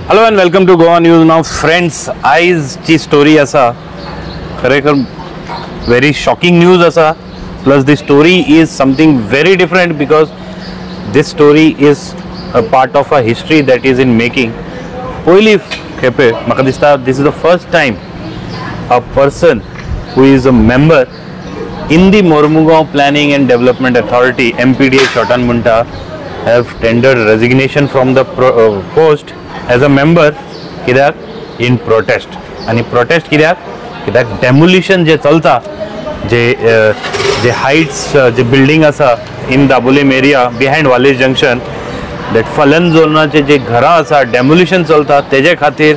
Hello and welcome to Goa News. Now friends, आयज ची story आसा खरेखर very shocking news आसा. Plus the story is something very different because this story is a part of a history that is in making. पयली खेपे म्हाका दिसता this is the first time a person who is a member in the Mormugaon Planning and Development Authority MPDA shortan munta have tendered resignation from the post as a member कित्याक in protest. आणि protest कित्याक demolition जे चलता जे heights जे building आसा in Dabolim area behind Walis Junction that फलन झोनाचे जे घरा आसा demolition चलता तेजे खातीर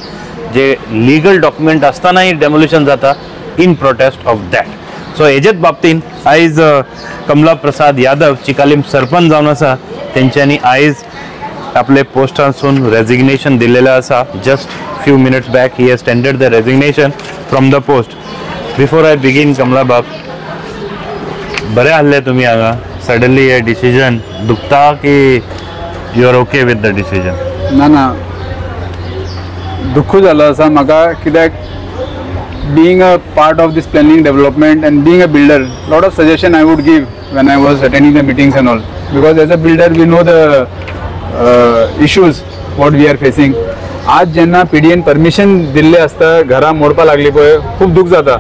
जे legal document आसतानाय demolition जाता in protest of that. So हेजेच बाबतीन आयज कमला प्रसाद यादव चिकालीम सरपंच जावन आसा तेंच्यांनी आयज आपले पोस्टांसून रेजिग्नेशन दिलेले आसा. Just few minutes back he has tendered the resignation from the post. Before I begin कमला बाब, बरे आसले तुमी हांगा? सडनली हे डिसिजन दुखता की you are okay with the decision? ना दुःख झालं आसा म्हाका, कित्याक being a part of this planning development and being a builder, lot of suggestion I would give when I was attending the meetings and all, because as a builder we know the issues what we are facing. आज जेन्ना PDN permission दिल्ले असता घरा मोडपा लागली पळय, खूप दुःख जाता,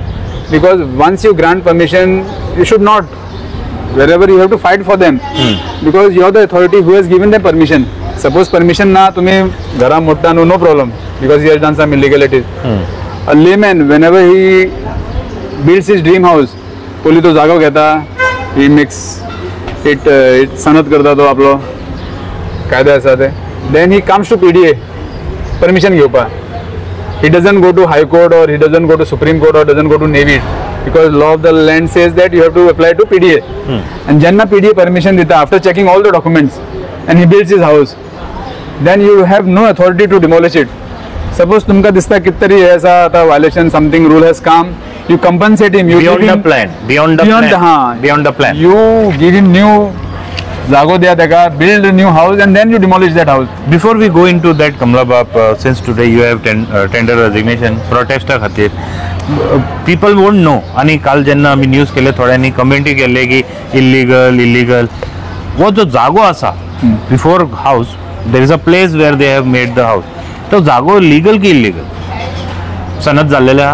because once you grant permission you should not, wherever you have to fight for them, because you are the authority who has given them permission. Suppose permission ना तुम्ही घरा मोडटा no problem, because he has done some illegalities. A layman, whenever he builds his dream house, पयली तो जागो घेता, he makes it सनद करता तो आपलो कायदे आसा ते, then he comes to PDA permission घेवपा. He doesn't go to High Court or he doesn't go to Supreme Court or doesn't go to Navy, because law of the land says that you have to apply to PDA. And jenna PDA permission dita after checking all the documents and he builds his house, then you have no authority to demolish it. Suppose तुमका दिसता कितरी ऐसा आता violation, something rule has come, you compensate him, you beyond give him the plan, beyond the plan, you give him new जागो दिया तेका, build a new house and then you demolish that house. Before we go into that, Kamla Bap, since today you have tendered resignation protest खातीर, people won't know. आणि काल जेन्ना आमी news केले थोड्यांनी कमेंटी केले की illegal वो जो जागो आसा before house there is a place where they have made the house, तो जागो लीगल की इलीगल सनद झालेला?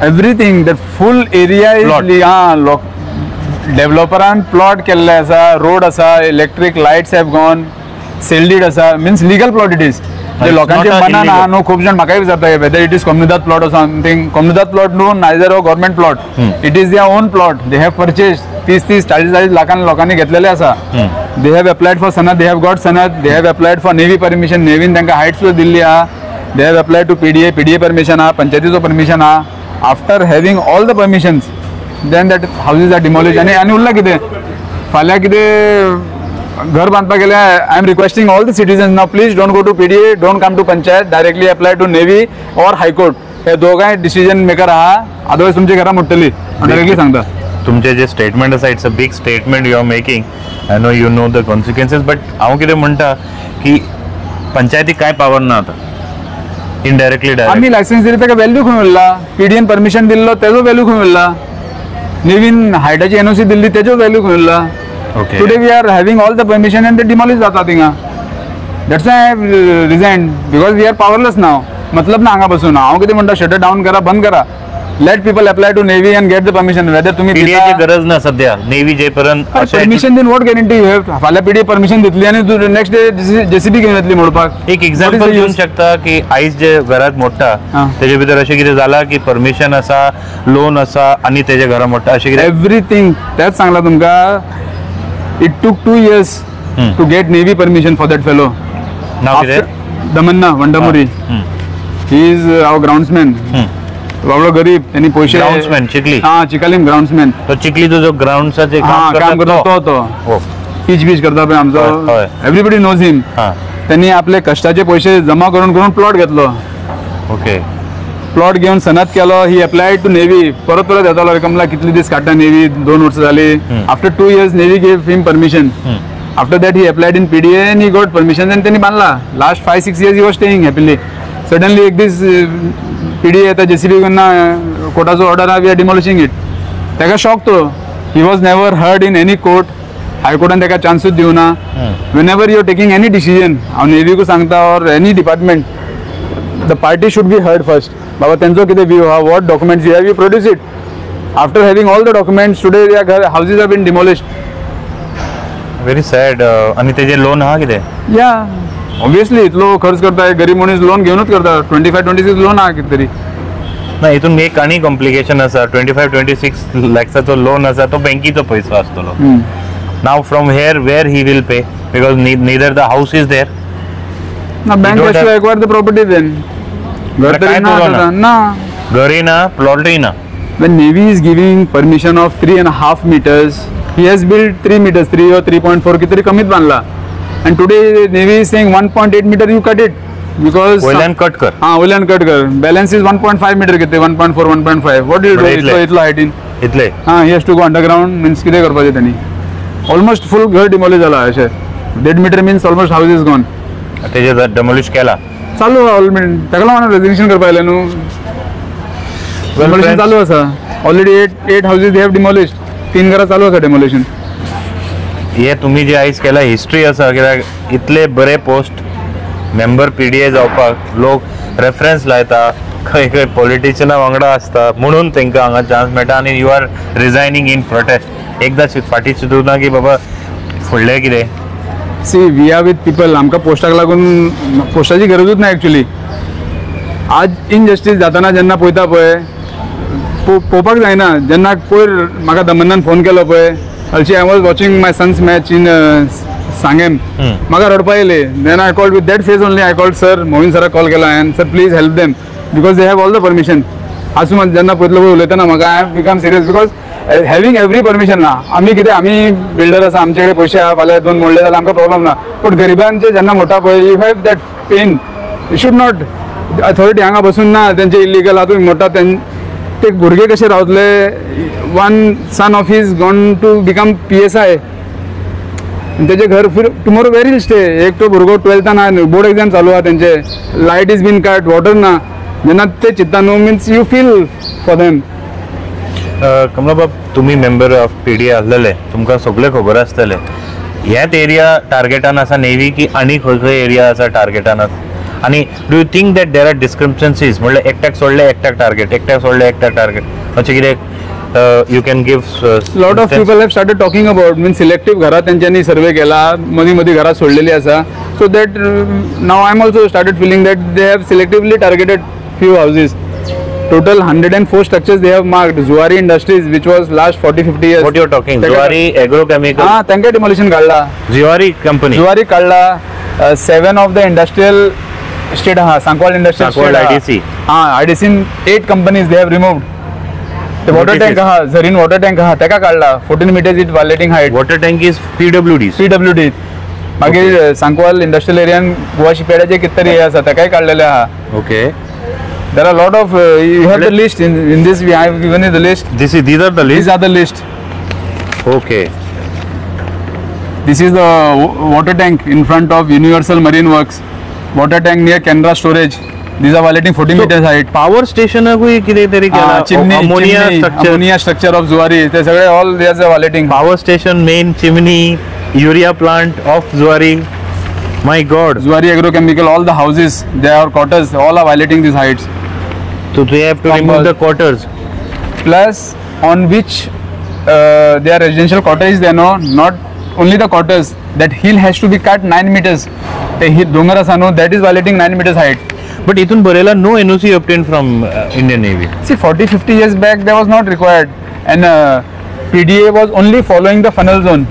Everything the full area is डेव्हलपरान प्लॉट केल्ले आसा, रोड आसा, electric lights have gone, sale deed आसा, means legal plot it is. जे लोकांचे मनान आहा न्हू, खूब जाण म्हाकाय विचारता वेदर इट इज कम्युनिदाद प्लॉट और समथिंग. कम्युनिदाद प्लॉट न्हू, नायदर हो government plot, it is their own plot. They have purchase 30-40 लाखांनी लोकांनी घेतलेले आसा. दे हॅव अप्लायड फॉर सनद, दे हॅव गॉट सनद, they have applied for navy permission, नेव्हीन तांकां हायट्स सुद्दां दिल्ली आहा. They have applied to PDA permission आहा, पंचायतीचो परमिशन आहा. After having all the permissions then that houses are demolish. आनी उरला कितें? फाल्यां कितें घर बांदपाक गेले, I am requesting all the citizens नाव, please don't go to PDA, don't come to panchayat, directly apply to navy or high court. हे दोगांय डिसिजन मेकर आहा, अदरवायज तुमची घरां मोडटली. डायरेक्टली सांगता. तुमचे जे स्टेटमेंट आसा it's a big statement you are making. I know you know the consequences, but हांव कितें म्हणटा की पंचायतीक कांय पावर ना आतां. इनडायरेक्टली आमी लायसन्स दिली तेका व्हॅल्यू खंय उरला? PDN परमिशन दिल्लो तेजो व्हॅल्यू खंय उरला? नेवीन हायटाची NOC दिल्ली तेजो व्हॅल्यू खंय उरला? Today we are having all the permission and ते डिमॉलिश जाता थिंगा. That's why I have resigned, because we are powerless नाव. मतलब ना हांगा बसून हांव कितें म्हणटा, शटर डाऊन करा, बंद करा. Let people apply to navy and get the permission. Whether तुम्ही PDAची गरज ना सध्या, नेव्ही जे पर्यंत परमिशन दिन वॉट गॅरंटी यू हॅव? फाल्यां PDA परमिशन दितली आणि नेक्स्ट डे JCB घेवन येतली मोडपाक. एक एक्झाम्पल घेवंक शकता की आयज जे घरात मोडटा तेजे भितर अशें कितें जाला की परमिशन आसा, लोन आसा आणि तेजे घरा मोडटा अशें कितें? एवरीथिंग. तेच सांगला तुमका. It took 2 years to get navy permission for that fellow. नाव कितें? Damanna Vandamuri. He is our groundsman. बाबडो गरीब, त्यांनी पैसे. ग्राउंड्समॅन चिखली? हां, चिकालीम ग्राउंड्समॅन. तो चिखलीचो जो ग्राउंडचा जे काम करता तो पीच बीच करता पळय आमचो, एवरीबडी नोज हिम. त्यांनी आपले कष्टाचे पैसे जमा करून करून प्लॉट घेतलो. ओके. प्लॉट घेऊन सनद केलो. ही अप्लायड टू नेव्ही. परत येतालो, कमला कितले दीस काडटा नेव्ही, 2 वर्सां जाली. After 2 years navy gave him permission. After that he applied in PDA and he got permission and त्यांनी बांधला. Last 5-6 years he was staying happily. Suddenly एक दिस PDA येता JCB कडनं कोर्टाचो ऑर्डर आहा, we are demolishing it. तेका shock तो. He was never heard in any court. High Court तेका चान्सूच दिवना. Whenever you are taking any decision, हांव नेवी को सांगता or any department, the party should be heard first. बाबा तेंचो कितें view हा, what documents you have, you produce it. After having all the documents, today their houses have been demolished. Very sad. आणि तेजे loan हा कितें? Yeah, obviously इतलो खर्च करता, गरीब मनीस लोन घेऊनच करता. 25-26 लोन हा कितें तरी. ना हितून एक आनी कॉम्प्लिकेशन आसा. 25-26 लॅक्साचो लोन आसा, तो बँकीचो पयसो आसतलो. नाव from here where he will pay, because neither the house is there. ना bank has to acquire the property then. घर तरी ना आता ना. घरी ना, प्लॉटही ना. When Navy is giving permission of 3.5 meters, he has built 3 meters, 3 or 3.4 कितरी कमीत बांधला. And today Navy is saying 1.8 meter you cut it because वयल्यान कट कर. हाँ वयल्यान कट कर. Balance is 1.5 meter किती 1.4 1.5. What do you do? इतलो height in. इतले. हाँ he has to go underground means किती करपाचें त्यांनी. Almost full घर demolish जाला अशें. 1.5 meter means almost house is gone. तेजे डेमोलिश केला. चालू ऑलरेडी ताका लागून रेजिग्नेशन करपा आयलें न्हू. डेमोलिशन चालू आसा. Already 8 houses they have demolished. 3 घरां चालू आसा डेमोलिशन. हे तुम्ही जे आयज केला हिस्ट्री आसा, कित्याक इतले बरे पोस्ट मेंबर PDA जावपाक लोक रेफरन्स लायता, खंय खंय पॉलिटिशियना वांगडा आसता म्हणून तांकां हांगा चान्स मेळटा आनी you are resigning in protest. एकदां फाटीं चिंतूना की बाबा फुडलें कितें. See we are with people. आमकां पोस्टाक लागून पोस्टाची गरजूच ना एक्चुअली. आज इनजस्टीस जाताना जेन्ना पळयता पळय, पळोवपाक जायना. जेन्ना पयर म्हाका दमनान फोन केलो पळय, हरशी I was watching my son's match in Sanguem. म्हाका रडपा येयले. Then I called with that face only. I called sir, मोहीन सराक कॉल केला हांवें, sir please help them because they have all the permission. आसूं जेन्ना पळयतलो पळय उलयतना म्हाका I have become serious because having every permission ना. आमी कितें आमी बिल्डर आसा, आमचे कडेन पयशे आहा, फाल्यां 2 मोडले जाल्यार आमकां प्रॉब्लम ना. पूण गरिबांचे जेन्ना मोडटा पळय, you have that pain. You should not. Authority हांगा बसून ना, तेंचे इलिगल हातूंत मोडटा. ते भुरगे कशे रावतले. One son of his gone to become PSI. तेजे घर टुमोरो वेर विल स्टे. एक तो भुरगो 12th बोर्ड एग्जाम चालू आहा तेंचे. Light is been cut, water ना. जेन्ना ते चिंतता न्हू means you feel for them. कमलाबाब, तुम्ही मेंबर ऑफ PDA आसलेले, तुमकां सगळें खबर आसतलें. ह्याच एरिया टार्गेटान आसा नेवी की आनी खंय खंय एरिया आसा टार्गेटान? आनी do you think that there are discrepancies, म्हणल्यार एकट्याक सोडले एकट्याक टार्गेट, एकट्याक सोडले एकट्याक टार्गेट, अशें कितें you can give? Lot of people have started talking about mean selective घरां तेंच्यांनी सर्वे केला, मदीं मदीं घरां सोडलेली आसा. So that now I am also started feeling that they have selectively targeted few houses. Total 104 structures they have marked. Zuari Industries, which was last 40-50 years. What you are talking? Zuari Agrochemical. हाँ, त्यांचे demolition काढला. Zuari company. Zuari काढला. 7 of the industrial estate हाँ, Sankwal industrial estate. Sankwal IDC. हाँ, IDC 8 companies they have removed. The water tank हाँ, Zarin water tank हाँ, त्याका काढला. 14 meters it violating height. Water tank is PWD. PWD. मागीर Sankwal industrial एरियान Goa शिपयार्डाचे कितरी हे आसा ताकाय काढलेले आहा. Okay. There are a lot of you have the list in this we have given you the list. These are the list. These are the list. Okay. This is the water tank in front of Universal Marine Works. Water tank near Canara storage. These are violating 40 meters height. Power station कोई किती तरी केला. Ammonia structure of Zuari. ते सगळे all they are violating. Power station, main chimney, urea plant of Zuari. My God. Zuari Agrochemical, all the houses, they are quarters, all are violating these heights. So they have to remove the quarters. Plus, on which their residential quarter is there, no, not only the quarters. That hill has to be cut 9 meters. The hill dongar asa no, that is violating 9 meters height. But itun borela no NOC obtained from Indian Navy. See, 40-50 years back, that was not required, and PDA was only following the funnel zone.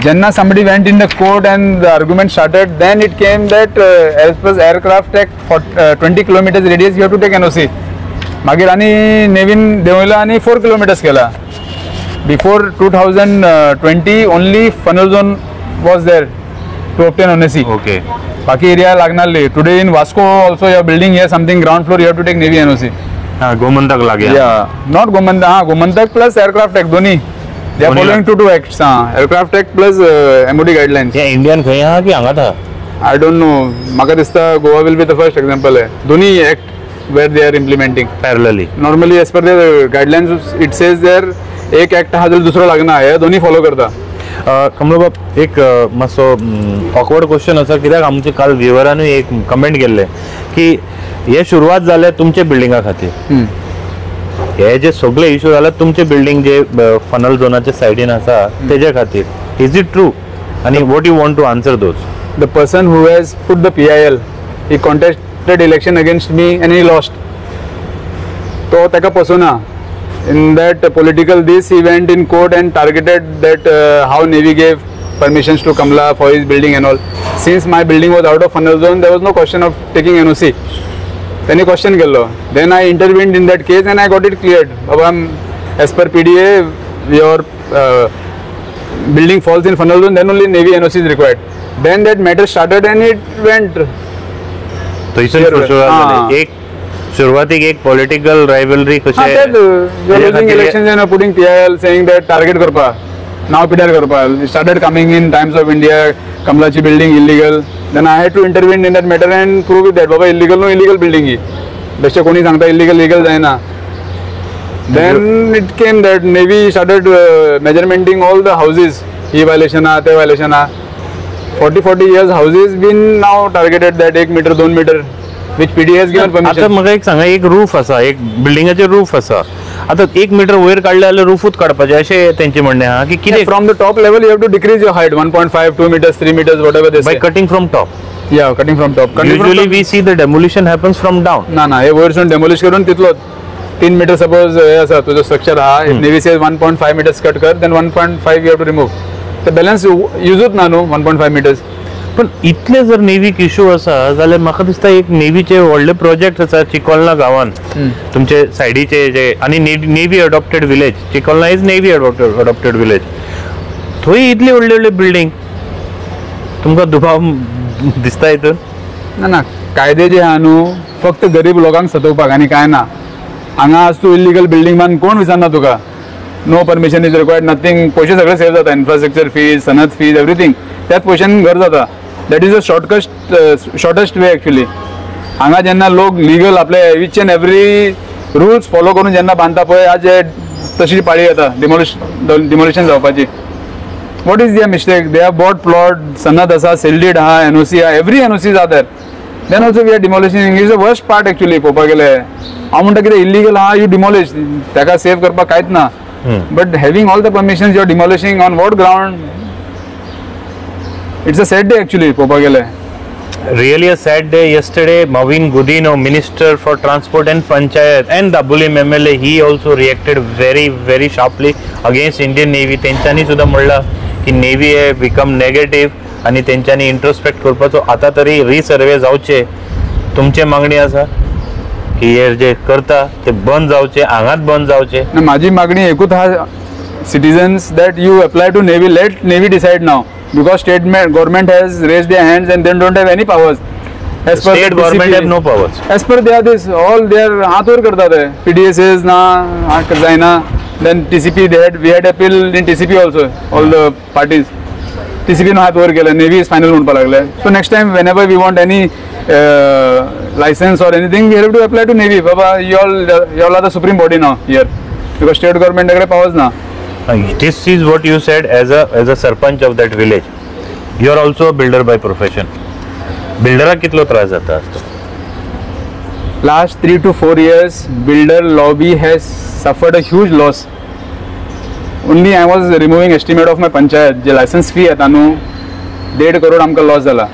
Jenna somebody went in the court and the argument started. Then it came that as per aircraft act for 20 kilometers radius you have to take NOC. मागीर आनी नेवीन देवयला आनी 4 kilometers केला. Before 2020 only funnel zone was there to obtain NOC. Okay. बाकी area लागनारली. Today in Vasco also you are building here something ground floor you have to take Navy NOC. हाँ, गोमंतक लागे. Yeah, not Gomantak. हाँ, Gomantak plus aircraft act दोन्ही. They are following two acts, Aircraft Act plus MOD guidelines. या Indian खंय आहा की हांगा था? I don't know. म्हाका दिसता Goa will be the first example. दोन्ही act where they are implementing parallelly. Normally as per the guidelines it says there एक act हा जाल्यार दुसरो लागना. हे दोन्ही follow करता. कमलो बाब एक मातसो ऑकवर्ड क्वेश्चन आसा कित्याक आमचे काल व्ह्युअरांनी एक कमेंट केल्ले की हे सुरवात जाले तुमचे बिल्डिंगा खातीर. हे जे सगळे इश्यू जाले तुमचे बिल्डिंग जे फनल झोनाच्या सायडीन आसा तेजे खातीर. Is it true? आणि what you want to answer those? The person who has put the PIL, he contested election against me and he lost. तो ताका पसुना. In that political this, he went in court and targeted that how Navy gave permissions to Kamla for his building and all. Since my building was out of funnel zone, there was no question of taking NOC. Then he question kello. Then I intervened in that case and I got it cleared. Baba, as per PDA, your building falls in funnel zone, then only Navy NOC is required. Then that matter started and it went. तो एक सुरुवातीक एक political rivalry कशें you are losing elections and putting PIL saying that target करपा. Now PIL करपा. It started coming in Times of India. Kamlachi building illegal. Then I had to intervene in that matter and prove it that बाबा illegal no illegal building ही. बेश्टे कोणी सांगता illegal legal जायना. Then it came that Navy started measurementing all the houses. He violation आ, ते violation a. 40 years houses been now targeted that 1 meter 2 meter which PD has given permission. आता म्हाका एक सांगा, एक रूफ आसा, एक बिल्डिंगाचे रूफ आसा. आता 1 मीटर वयर काडले जाल्यार रूफूच काडपाचें अशें तेंचे म्हणणें आहा की कितें? From the top level you have to decrease your height 1.5 2 meters 3 meters whatever they say. By cutting from top. Yeah, cutting from top. Usually we see the demolition happens from down. ना हे वयरसून demolish करून तितलो 3 meter suppose हे आसा तुजो structure आहा. If Navy says 1.5 meters cut कर then 1.5 you have to remove. The balance यूजूच ना न्हू 1.5 meters. पण इतले जर नेवीक इश्यू आसा जाल्यार म्हाका दिसता एक नेवीचे व्हडले प्रोजेक्ट आसा चिकोलना गांवान तुमचे सायडीचे जे आनी navy adopted village. Chicolna is navy adopted village. थंय इतली व्हडली व्हडली बिल्डिंग तुमकां दुबाव दिसता हितून? ना कायदे जे आहा न्हू फक्त गरीब लोकांक सतोवपाक आनी काय ना. हांगा आज तूं इल्लीगल बिल्डिंग बांद कोण विचारना तुका. No permission is required nothing. पयशे सगळे सेव जाता. इन्फ्रास्ट्रक्चर फीज सनद फीज एवरीथिंग त्याच पयशांनी घर जाता. That is a shortest way actually. हांगा जेन्ना लोक लिगल आपले each and every rules follow करून जेन्ना बांदता पळय आज तशी पाळी येता डिमोलिशन जावपाची. What is their mistake? They have bought plot सनद आसा सेल्डीड आहा एनओसी आहा every NOCs are there. Then also we are demolishing. Is the worst part actually पळोवपाक गेले. हांव म्हणटा कितें इल्लीगल आहा यू डिमोलिश ताका सेव करपाक कांयच ना. But having all the permissions you are demolishing on what ground? It's a sad day actually, Popagele. Really a sad day. Yesterday, Mavin Gudino, Minister for Transport and Panchayat, and Dabulim MLA, he also reacted very sharply against Indian Navy. तेंच्यांनी सुद्धा म्हणला की navy हे become negative आणि तेंच्यांनी introspect करपाचो आता तरी रिसर्वे जावचे. तुमचे मागणी आसा की हे जे करता ते बंद जावचे, हांगाच बंद जावचे? माझी मागणी एकूच हा citizens that you apply to Navy, let Navy decide now. Because state government has raised their hands and they don't have any powers. As per state government have no powers. As per they are this all they are हाथ वर करतात. PDA says ना हाथ जायना. Then TCP we had appeal in TCP also all the parties. TCP no हाथ वर केले. Navy is final म्हणपा लागले. So next time whenever we want any license or anything we have to apply to Navy. Baba you all are the supreme body now here because state government कडे powers ना. This is what you said as a sarpanch of that village. You are also a builder by profession. Builder कितलो त्रास जाता असतो? Last 3 to 4 years, builder lobby has suffered a huge loss. Only I was removing estimate of my panchayat. जे license fee येता न्हू 1.5 crore आमकां loss जाला.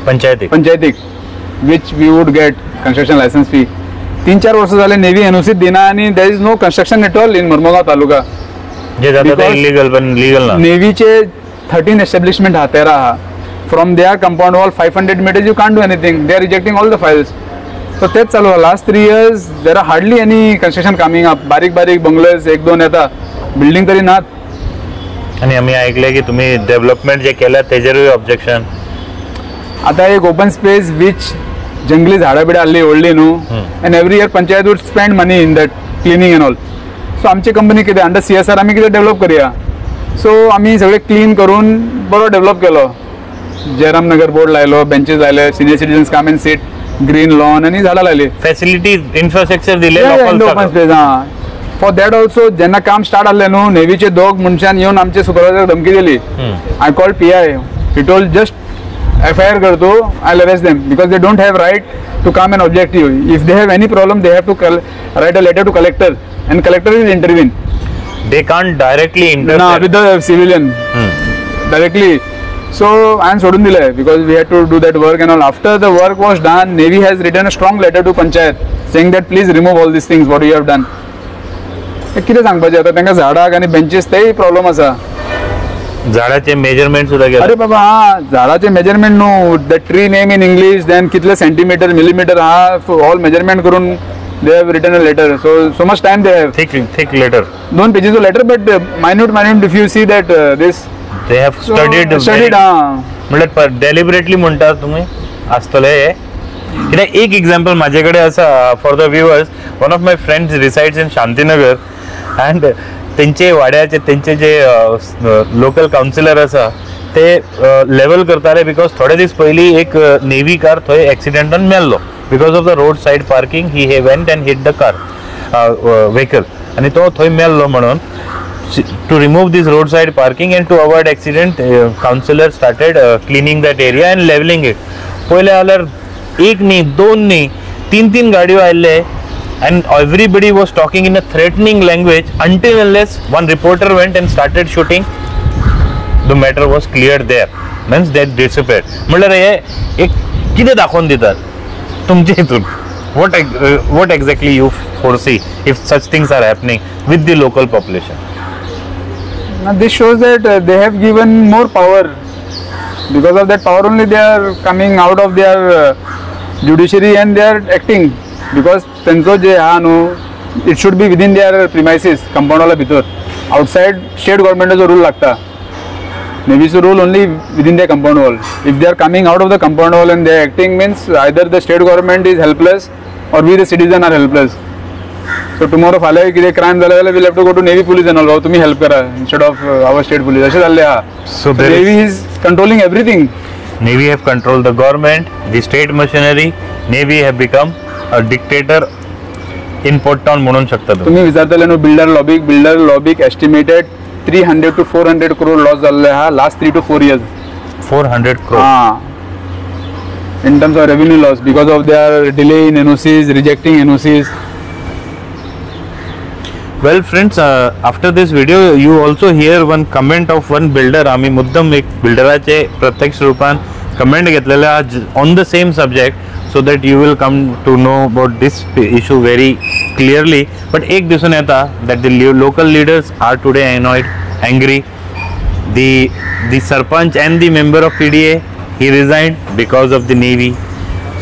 पंचायतीक which we would get construction license fee. 3-4 वर्ष जाले नेव्ही एनओसी दिना आणि there is no construction at all in मर्मगाव तालुका. जे जाता ते इलीगल पण लीगल ना. नेव्हीचे 13 एस्टॅब्लिशमेंट हा 13 हा. From there compound wall 500 meters you can't do anything. They are rejecting all the files. So तेच चालू आहे. Last 3 years there are hardly any construction coming up. बारीक बंगलेस 1-2 येता. बिल्डिंग तरी नात. आणि आम्ही ऐकले की तुम्ही डेव्हलपमेंट जे केल्या त्याच्यावरही ऑब्जेक्शन. आता एक ओपन स्पेस विच जंगली झाडा बिडा हल्ली ओढली न्हू. And every year panchayat would spend money in that cleaning and all. So आमची कंपनी कितें अंडर CSR आमी कितें डेव्हलप करया. सो आमी सगळे क्लीन करून बरो डेव्हलप केलो. जयराम नगर बोर्ड लायलो, बेंचेस लायले, senior citizens come and sit, green lawn आनी झाडां लायली. फॅसिलिटीज इन्फ्रास्ट्रक्चर दिले open space. For that also जेन्ना काम स्टार्ट जाल्लें न्हू, नेवीचे दोग मनशान येवन आमचे सुपरवायझराक धमकी दिली. I called PI. He told just FIR कर दो, I'll arrest them because they don't have right to come and object you. If they have any problem, they have to write a letter to collector, and collector will intervene. They can't directly interfere. No, with the civilian directly. So I'm सोडून दिले because we had to do that work and all. After the work was done, Navy has written a strong letter to Panchayat saying that please remove all these things what you have done. कितें सांगपाचें आता तांकां झाडाक आनी benches तेय problem आसा. झाडाचे measurement सुद्धा अरे बाबा हा झाडाचे मेजरमेंट न्हू, the tree name in English, then कितले सेंटीमीटर मिलीमीटर हा ऑल मेजरमेंट करून they have written a letter. So much time they have. Thick letter, 2 पेजेसचो letter, but minute if you see that this they have studied. म्हणल्यार deliberately म्हणटा तुम्ही आसतले हे. कित्याक एक एग्जाम्पल म्हाजे कडेन आसा for the viewers. One of my friends resides in Shantinagar and तेंचे वाड्याचे तेंचे जे लोकल काउन्सिलर आसा ते लेवल करताले बिकॉज थोडे दीस पयलीं एक नेवी कार थंय एक्सिडेंटान मेल्लो because of the road side parking. He went and hit the car vehicle आनी तो थंय मेल्लो. म्हणून to remove this road side parking and to avoid accident councillor started cleaning that area and levelling it. पयले जाल्यार एक न्ही, दोन न्ही, 3 गाडयो आयिल्ले. And everybody was talking in a threatening language until unless one reporter went and started shooting. The matter was cleared there. Means that disappeared. म्हटल्यार हे एक कितें दाखोवन दितात तुमचे हितून. What exactly you foresee if such things are happening with the local population? Now this shows that they have given more power. Because of that power only they are coming out of their judiciary and they are acting. Because तेंचो जे हा न्हू, it should be within their premises, compound भितर. Outside state गव्हर्मेंटाचो rule लागता. नेवीचो rule only within the compound wall. If they are coming out of the compound wall and they acting means either the state government is helpless or we the citizen are helpless. So tomorrow फाल्यां कितें crime जालें जाल्यार we'll have to go to navy police and all. बाबा तुमी help करा instead of our state police. अशें जाल्लें आहा. So navy is controlling everything. Navy have controlled the government, the state machinery. Navy have become a dictator in Port Town म्हणून शकता तुम्ही विचारतले न्हू. बिल्डर लॉबीक एस्टिमेटेड 300 to 400 crore लॉस जाल्ले हा last 3 to 4 years. 400 crore. In terms of revenue loss because of their delay in NOCs, rejecting NOCs. Well friends, after this video you also hear one comment of one builder. आम्ही मुद्दम एक बिल्डराचे प्रत्यक्ष रूपान comment घेतलेले on the same subject so that you will come to know about this issue very clearly. But एक दिसून येता that the local leaders are today annoyed, angry. The sarpanch and the member of PDA, he resigned because of the Navy.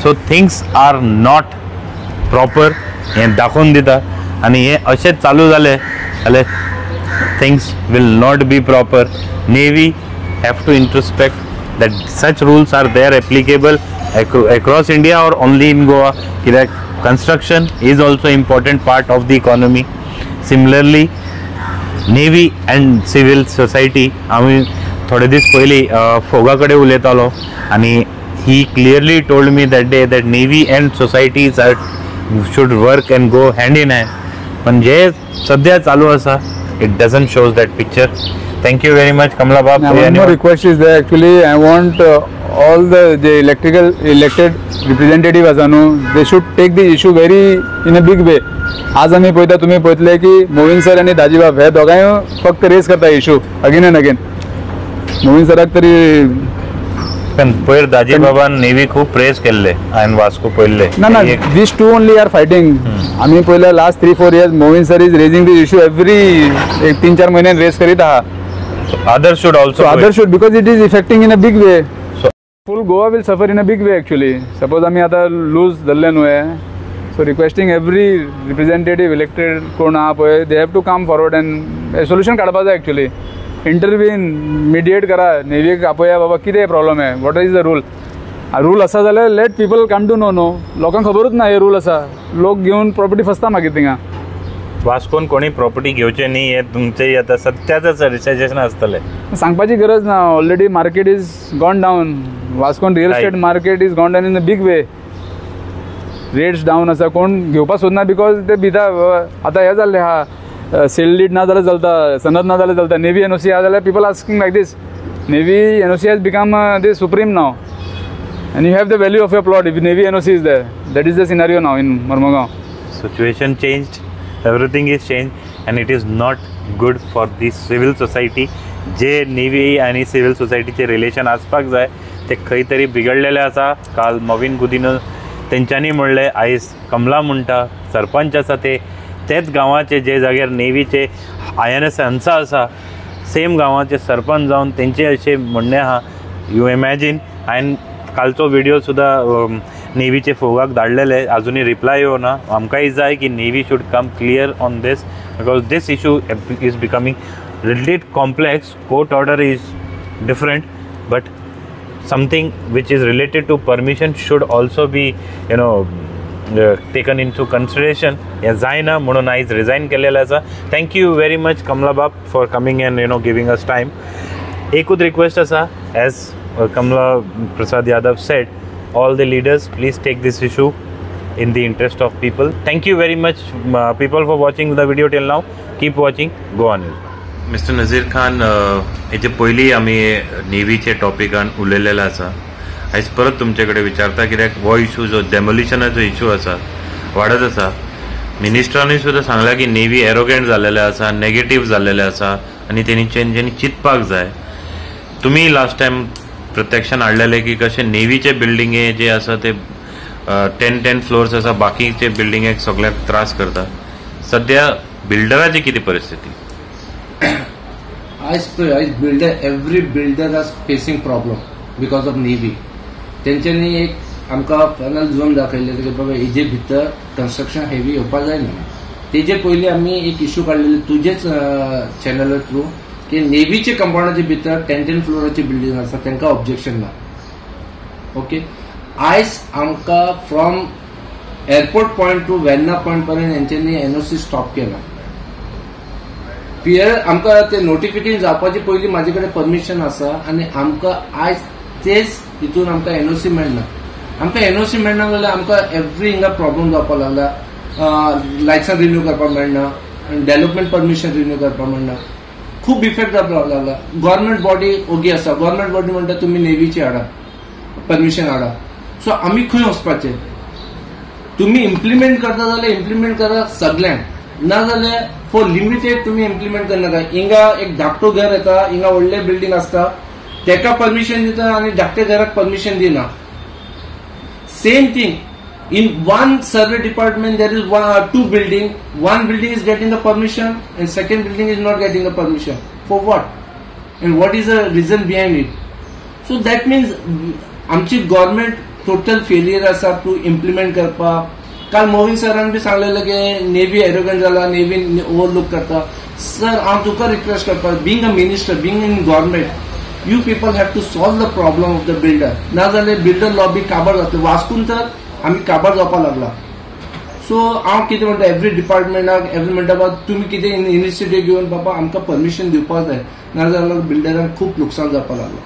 So things are not proper. हे दाखवून दिता आणि हे असेच चालू झाले जाल्यार things will not be proper. Navy have to introspect that such rules are there applicable across India or only in Goa. That construction is also important part of the economy. Similarly, Navy and civil society. आम्ही थोडे दीस पयलीं फोगा कडेन उलयतालो आणि he clearly told me that day that Navy and societies should work and go hand in hand. पण जे सध्या चालू आसा it doesn't shows that picture. Thank you very much, Kamla Bab. One more request is there. Actually, I want all the elected representative asanu, they should take the issue very in a big way. आज आम्ही पळयता तुम्ही पळयतले की मोविन sir आणि दाजीबाब हे दोगांय फक्त रेस करता इशू अगेन एंड अगेन. मोविन सराक तरी पण पयर दाजीबाबान नेवी खूप प्रेस केल्ले हांवें वास्को पळयल्ले. ना these two only are fighting. आम्ही पळयला last 3-4 years Mauvin sir is raising the issue every 3-4 महिन्यान रेस करीत आहा. Others should also. So others should because it is affecting in a big way. So full Goa will suffer in a big way actually. Suppose आम्ही आता loose धरले न्हू हे. So requesting every representative elected कोण आहा पळय they have to come forward and a solution काडपा जाय actually. Intervene, mediate करा. नेवीक आपया बाबा कितें प्रॉब्लेम आहे. What is the rule? Rule आसा जाल्यार let people come to know. लोकांक खबरूच ना हे रूल आसा. लोक घेवन प्रॉपर्टी फसता मागीर थिंगा. वास्कोन कोणी प्रॉपर्टी घेवचे न्ही हे तुमचे आता सत्याचंच सजेशन आसतलें सांगपाची गरज ना. Already market is gone down. वास्कोन real estate market is gone down in a big way. Rates down आसा. कोण घेवपाक सोदना बिकॉज ते भिता. आतां हें जाल्लें आहा सेल डीड ना जाल्यार चलता, सनद ना जाल्यार चलता. नेवी NOC आहा जाल्यार people asking like this. Navy NOC has become the supreme now and you have the value of your plot if Navy NOC is there. That is the scenario now in Mormugao. Situation changed, everything is changed and it is not good for the civil society. जे navy आणि civil सोसायटीचे relation आसपाक जाय ते खंय तरी बिगडलेले आसा. काल मवीन गुदीन तेंच्यांनी म्हणलें, आयज कमला म्हणटा सरपंच आसा तेच गांवाचे जे जाग्यार नेव्हीचे INS हंसा आसा सेम गांवाचे सरपंच जावन तेंचे अशें म्हणणें आहा. You imagine. हांवें कालचो व्हिडिओ सुद्दां नेव्हीचे फोगाक धाडलेले, अजुनूय रिप्लाय येवना. आमकांय जाय की navy should come clear on this because this issue is becoming little complex. Court order is different but something which is related to permission should also be taken into consideration. हें जायना म्हणून आयज resign केलेलें आसा. Thank you very much Kamala बाब for coming end giving us time. एकूच request आसा, age Kamala Prasad Yadav said, all the leaders please take this issue in the interest of people. Thank you very much people for watching the video till now. Keep watching. Go on. Mr. Nazir Khan, हेचे पयलीं आमी नेव्हीचे टॉपिकान उलयलेलो आसा. आयज परत तुमचे कडेन विचारता कित्याक हो इशू जो डेमोलिशनाचो इशू आसा वाडत आसा. मिनिस्टरांनी सुद्दां सांगला की नेव्ही एरोगेंट जाल्लेले आसा, नेगेटीव जाल्लेले आसा आनी तेंच्यांनी चिंतपाक जाय. तुमी लास्ट टायम प्रत्यक्षान हाडलेले की कशे नेव्हीचे बिल्डिंगे जे आसा ते 10 फ्लोर्स आसा, बाकीचे बिल्डिंगेक सगळ्याक त्रास करता. सध्या बिल्डराची कितें परिस्थिती? आयज builder every builder are facing problem because of navy. तेंच्यांनी एक आमकां फायनल झोन दाखयलेले की बाबा हेजे भितर कन्स्ट्रक्शन हेवी येवपा जायना. तेजे पयलीं आमी एक इश्यू काडलेले तुजेच चॅनला थ्रू की नेव्हीचे कंपाउंडाचे भितर 10 फ्लोराची बिल्डिंग आसा तांकां ऑब्जेक्शन ना. ओके. आयज आमकां from airport point to Verna point पर्यंत हेंच्यांनी NOC स्टॉप केला. पियर आमकां ते नोटिफिकेशन जावपाचे पयलीं म्हाजे कडेन परमिशन आसा आनी आमकां आयज तेच हितून आमकां NOC मेळना. आमकां NOC मेळना जाल्यार आमकां एवरी हिंगा प्रॉब्लम जावपाक लागला. लायसन रिन्यू करपाक मेळना, डेव्हलपमेंट परमिशन रिन्यू करपाक मेळना. खूप इफेक्ट जावपाक लागला. गव्हर्नमेंट बॉडी ओगी आसा, गव्हर्नमेंट बॉडी म्हणटा तुमी नेव्हीची हाडा, परमिशन हाडा. सो आमी खंय वचपाचे? तुमी इम्प्लिमेंट करता जाल्यार इम्प्लिमेंट करा सगळ्यांक, ना जाल्यार फॉर लिमिटेड तुमी इम्प्लिमेंट करनाका. हिंगा एक धाकटो घर येता, हिंगा व्हडले बिल्डिंग आसता, तेका परमिशन दिता आनी धाकट्या घराक परमिशन दिना. Same thing in one survey department there is 2 building. One building is getting the permission and second building is not getting the permission. For what? And what is the reason behind it? So that means आमची government total failure आसा to implement करपाक. काल मोविन सरान बी सांगलेलें की navy एरोगंट जाला, navy ओव्हरलूक करता. Sir हांव तुका रिक्वेस्ट करता, being a minister, being in government, you people have to solve the problem of the builder. ना जाल्यार बिल्डर लॉबी काबार जातलो. वास्कून तर आम्ही काबार जावपाक लागला. सो हांव कितें म्हणटा एवरी डिपार्टमेंटाक एवरी म्हणटा तुमी कितें इनिशिएटीव घेवन बाबा आमकां परमिशन दिवपाक जाय, ना जाल्यार बिल्डरांक खूब लुकसाण जावपाक लागला.